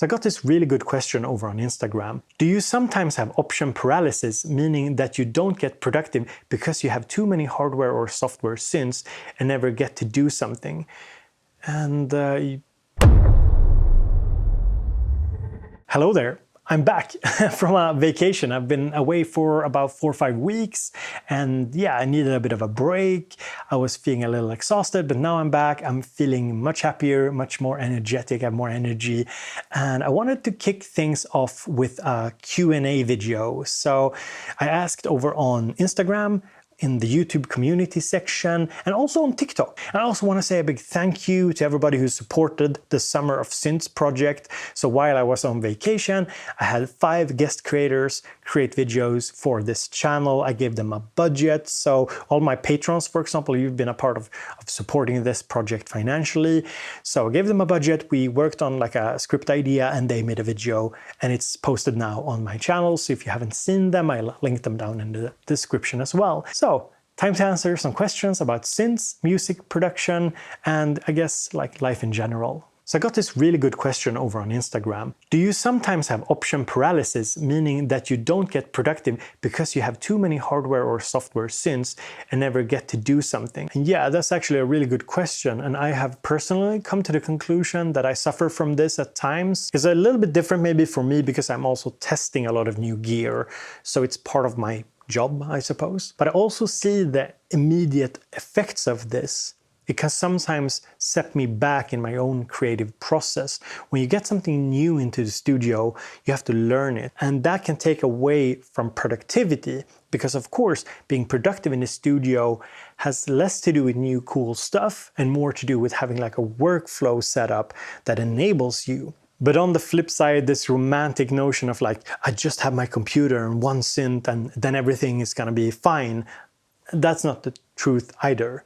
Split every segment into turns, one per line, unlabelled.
So I got this really good question over on Instagram. Do you sometimes have option paralysis, meaning that you don't get productive because you have too many hardware or software synths and never get to do something? And hello there. I'm back from a vacation. I've been away for about 4 or 5 weeks, and yeah, I needed a bit of a break. I was feeling a little exhausted, but now I'm back. I'm feeling much happier, much more energetic, I have more energy, and I wanted to kick things off with a Q&A video. So I asked over on Instagram, in the YouTube community section, and also on TikTok. And I also want to say a big thank you to everybody who supported the Summer of Synths project. So while I was on vacation, I had 5 guest creators create videos for this channel. I gave them a budget. So all my patrons, for example, you've been a part of supporting this project financially. So I gave them a budget. We worked on like a script idea and they made a video, and it's posted now on my channel. So if you haven't seen them, I'll link them down in the description as well. So time to answer some questions about synths, music production, and I guess like life in general. So I got this really good question over on Instagram. Do you sometimes have option paralysis, meaning that you don't get productive because you have too many hardware or software synths and never get to do something? And yeah, that's actually a really good question. And I have personally come to the conclusion that I suffer from this at times. It's a little bit different maybe for me because I'm also testing a lot of new gear. So it's part of my job, I suppose. But I also see the immediate effects of this. It can sometimes set me back in my own creative process. When you get something new into the studio, you have to learn it. And that can take away from productivity because, of course, being productive in the studio has less to do with new cool stuff and more to do with having like a workflow setup that enables you. But on the flip side, this romantic notion of like, I just have my computer and one synth and then everything is gonna be fine. That's not the truth either.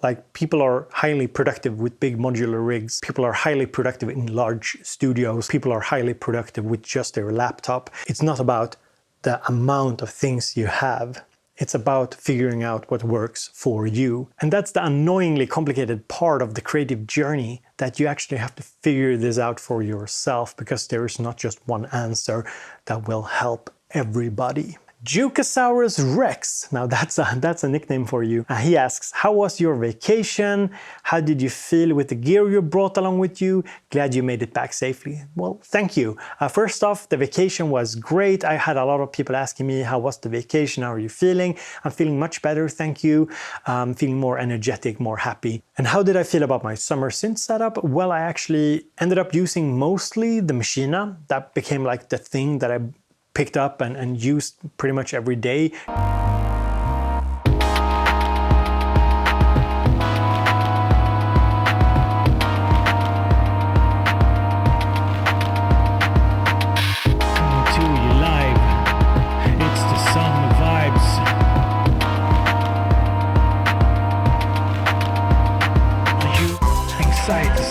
Like, people are highly productive with big modular rigs. People are highly productive in large studios. People are highly productive with just their laptop. It's not about the amount of things you have. It's about figuring out what works for you. And that's the annoyingly complicated part of the creative journey, that you actually have to figure this out for yourself, because there is not just one answer that will help everybody. Jukasaurus Rex, now that's a nickname for you. He asks, how was your vacation? How did you feel with the gear you brought along with you? Glad you made it back safely. Well, thank you. First off, the vacation was great. I had a lot of people asking me, how was the vacation? How are you feeling? I'm feeling much better, thank you. I'm feeling more energetic, more happy. And how did I feel about my summer synth setup? Well, I actually ended up using mostly the Machina. That became like the thing that I picked up and used pretty much every day.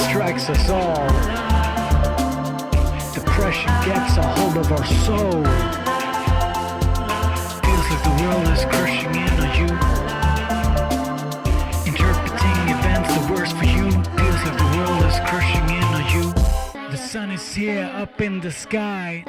Strikes us all. Depression gets a hold of our soul. Feels like the world is crushing in on you. Interpreting events the worst for you. Feels like the world is crushing in on you. The sun is here up in the sky.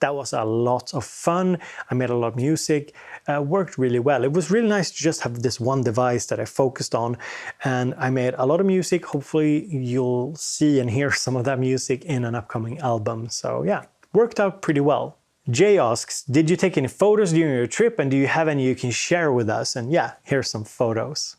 That was a lot of fun. I made a lot of music, worked really well. It was really nice to just have this one device that I focused on, and I made a lot of music. Hopefully you'll see and hear some of that music in an upcoming album. So yeah, worked out pretty well. Jay asks, did you take any photos during your trip, and do you have any you can share with us? And yeah, here's some photos.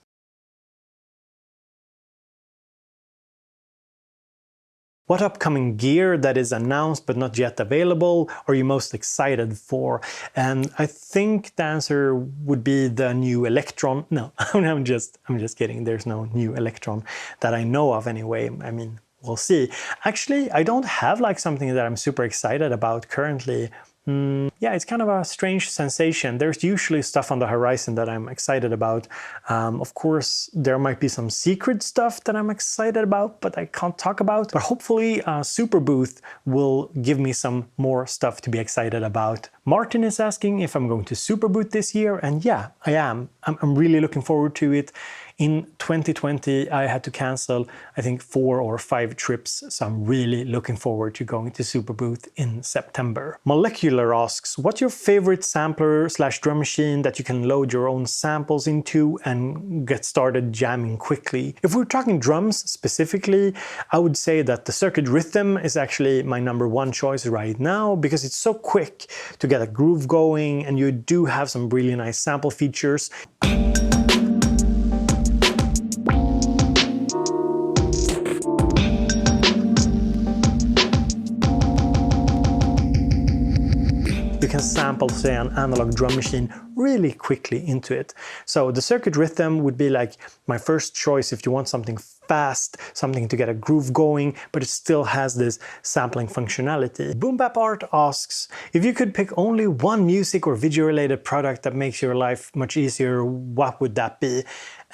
What upcoming gear that is announced but not yet available are you most excited for? And I think the answer would be the new Electron. No, I'm just kidding. There's no new Electron that I know of anyway. I mean, we'll see. Actually, I don't have like something that I'm super excited about currently. Yeah, it's kind of a strange sensation. There's usually stuff on the horizon that I'm excited about. Of course, there might be some secret stuff that I'm excited about, but I can't talk about. But hopefully, Superbooth will give me some more stuff to be excited about. Martin is asking if I'm going to Superbooth this year, and yeah, I am. I'm really looking forward to it. In 2020, I had to cancel, I think, 4 or 5 trips, so I'm really looking forward to going to Superbooth in September. Molecular asks, what's your favorite sampler / drum machine that you can load your own samples into and get started jamming quickly? If we're talking drums specifically, I would say that the Circuit Rhythm is actually my #1 choice right now because it's so quick to get a groove going and you do have some really nice sample features. You can sample, say, an analog drum machine really quickly into it. So the Circuit Rhythm would be like my first choice if you want something fast, something to get a groove going, but it still has this sampling functionality. Boombap Art asks, if you could pick only one music or video related product that makes your life much easier, what would that be?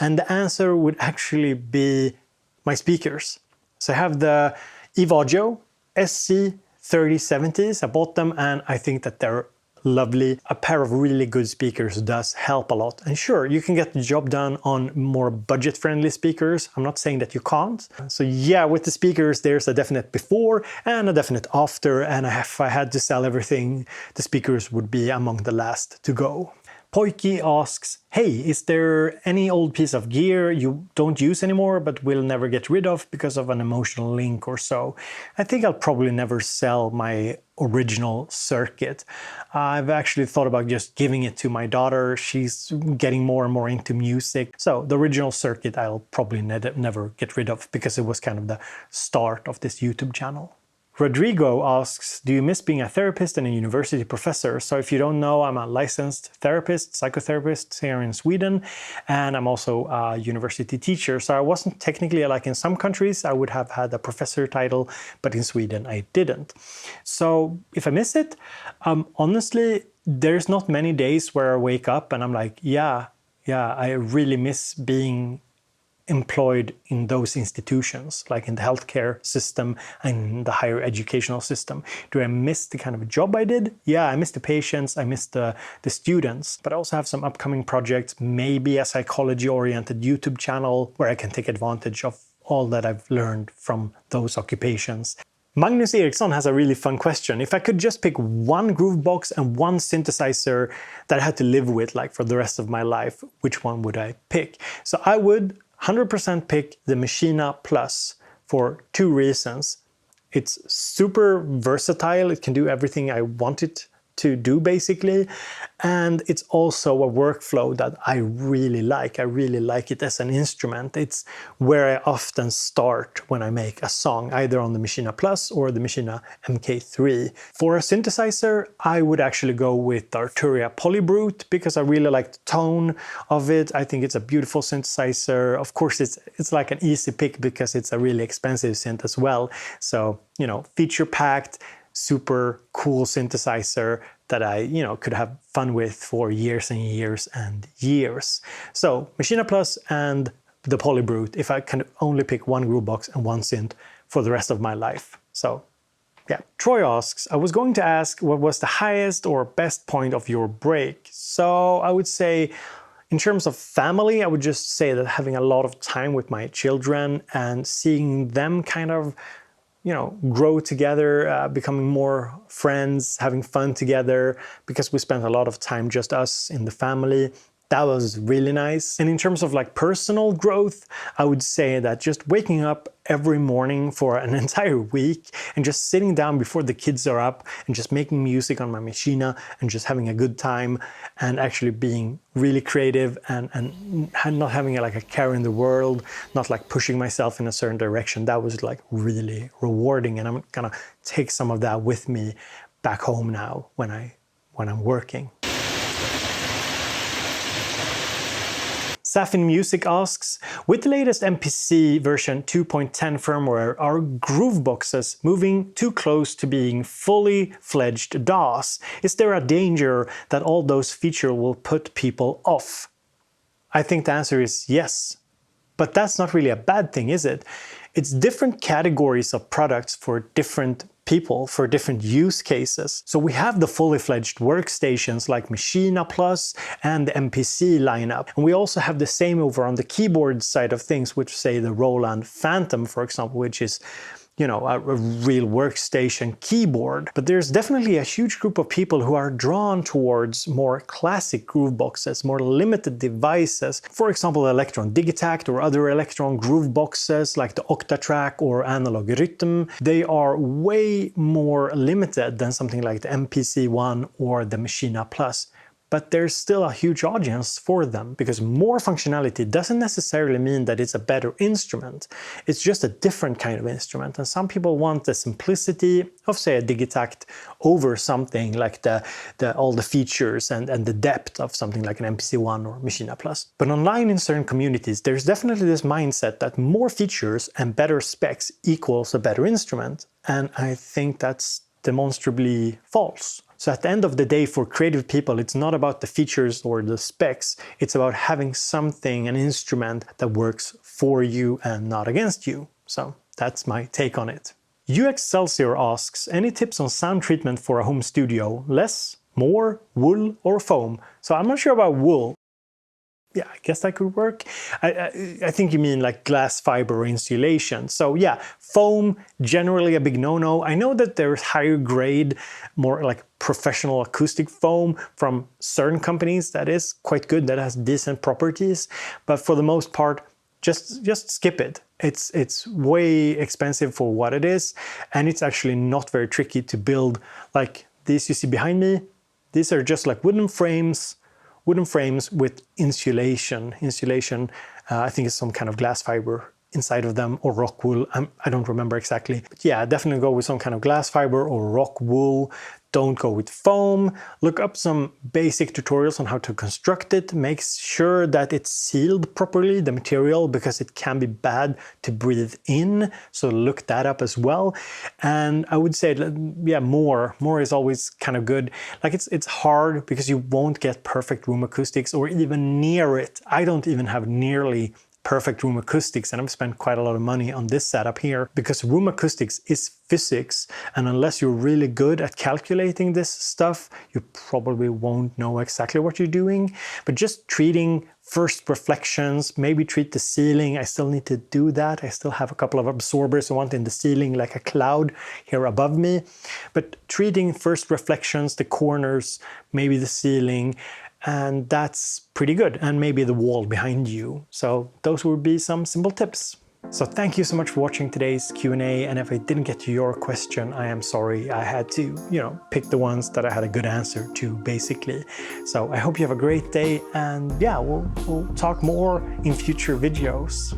And the answer would actually be my speakers. So I have the Eve Audio SC3070s. I bought them and I think that they're lovely. A pair of really good speakers does help a lot. And sure, you can get the job done on more budget-friendly speakers. I'm not saying that you can't. So yeah, with the speakers, there's a definite before and a definite after. And if I had to sell everything, the speakers would be among the last to go. Poiki asks, hey, is there any old piece of gear you don't use anymore but will never get rid of because of an emotional link or so? I think I'll probably never sell my original circuit. I've actually thought about just giving it to my daughter. She's getting more and more into music. So the original circuit I'll probably never get rid of because it was kind of the start of this YouTube channel. Rodrigo asks, do you miss being a therapist and a university professor? So if you don't know, I'm a licensed therapist, psychotherapist here in Sweden, and I'm also a university teacher. So I wasn't technically, like in some countries, I would have had a professor title, but in Sweden I didn't. So if I miss it, honestly, there's not many days where I wake up and I'm like, yeah, I really miss being employed in those institutions, like in the healthcare system and the higher educational system. Do I miss the kind of job I did? Yeah, I miss the patients, I miss the students, but I also have some upcoming projects, maybe a psychology-oriented YouTube channel where I can take advantage of all that I've learned from those occupations. Magnus Eriksson has a really fun question. If I could just pick one Groovebox and one synthesizer that I had to live with like for the rest of my life, which one would I pick? So I would 100% pick the Machina Plus for 2 reasons. It's super versatile, it can do everything I want it to do basically, and it's also a workflow that I really like. I really like it as an instrument. It's where I often start when I make a song, either on the Machina Plus or the Machina MK3. For a synthesizer, I would actually go with the Arturia Polybrute because I really like the tone of it. I think it's a beautiful synthesizer. Of course, it's like an easy pick because it's a really expensive synth as well. So, you know, feature-packed, super cool synthesizer that I, could have fun with for years and years and years. So Machina Plus and the Polybrute, if I can only pick one Groovebox and one synth for the rest of my life. So yeah. Troy asks, I was going to ask what was the highest or best point of your break? So I would say, in terms of family, I would just say that having a lot of time with my children and seeing them kind of grow together, becoming more friends, having fun together, because we spent a lot of time just us in the family. That was really nice. And in terms of like personal growth, I would say that just waking up every morning for an entire week and just sitting down before the kids are up and just making music on my Machina and just having a good time and actually being really creative and not having like a care in the world, not like pushing myself in a certain direction. That was like really rewarding, and I'm gonna take some of that with me back home now when I'm working. bonurmimusic asks, with the latest MPC version 2.10 firmware, are Grooveboxes moving too close to being fully fledged DAWs? Is there a danger that all those features will put people off? I think the answer is yes. But that's not really a bad thing, is it? It's different categories of products for different people, for different use cases. So we have the fully fledged workstations like Machina Plus and the MPC lineup. And we also have the same over on the keyboard side of things, which say the Roland Phantom, for example, which is, you know, a real workstation keyboard. But there's definitely a huge group of people who are drawn towards more classic Grooveboxes, more limited devices. For example, Electron Digitact or other Electron Grooveboxes like the Octatrack or Analog Rhythm. They are way more limited than something like the MPC-1 or the Machina Plus. But there's still a huge audience for them, because more functionality doesn't necessarily mean that it's a better instrument. It's just a different kind of instrument, and some people want the simplicity of, say, a Digitact over something like all the features and the depth of something like an MPC-1 or Machina Plus. But online in certain communities, there's definitely this mindset that more features and better specs equals a better instrument, and I think that's demonstrably false. So at the end of the day, for creative people, it's not about the features or the specs, it's about having something, an instrument that works for you and not against you. So that's my take on it. UXcelsior asks, any tips on sound treatment for a home studio? Less, more, wool or foam? So I'm not sure about wool. Yeah, I guess that could work. I think you mean like glass fiber or insulation. So yeah, foam, generally a big no-no. I know that there's higher grade, more like professional acoustic foam from certain companies that is quite good, that has decent properties. But for the most part, just skip it. It's way expensive for what it is. And it's actually not very tricky to build. Like these you see behind me, these are just like wooden frames with insulation. I think it's some kind of glass fiber inside of them, or rock wool. I don't remember exactly. But yeah, definitely go with some kind of glass fiber or rock wool. Don't go with foam. Look up some basic tutorials on how to construct it. Make sure that it's sealed properly, the material, because it can be bad to breathe in. So look that up as well. And I would say, yeah, more is always kind of good. Like it's hard because you won't get perfect room acoustics or even near it. I don't even have nearly perfect room acoustics, and I've spent quite a lot of money on this setup here, because room acoustics is physics, and unless you're really good at calculating this stuff, you probably won't know exactly what you're doing. But just treating first reflections, maybe treat the ceiling. I still need to do that. I still have a couple of absorbers I want in the ceiling, like a cloud here above me. But treating first reflections, the corners, maybe the ceiling, and that's pretty good. And maybe the wall behind you. So those would be some simple tips. So thank you so much for watching today's Q&A, and if I didn't get to your question, I am sorry. I had to, pick the ones that I had a good answer to, basically. So I hope you have a great day, and yeah, we'll talk more in future videos.